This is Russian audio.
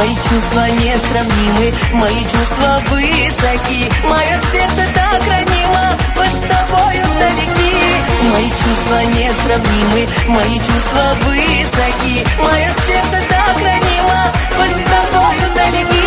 Мои чувства несравнимы, мои чувства высоки. Мое сердце так ранимо, мы с тобою далеки. Мои чувства несравнимы, мои чувства высоки. Мое сердце так ранимо, мы с тобою далеки.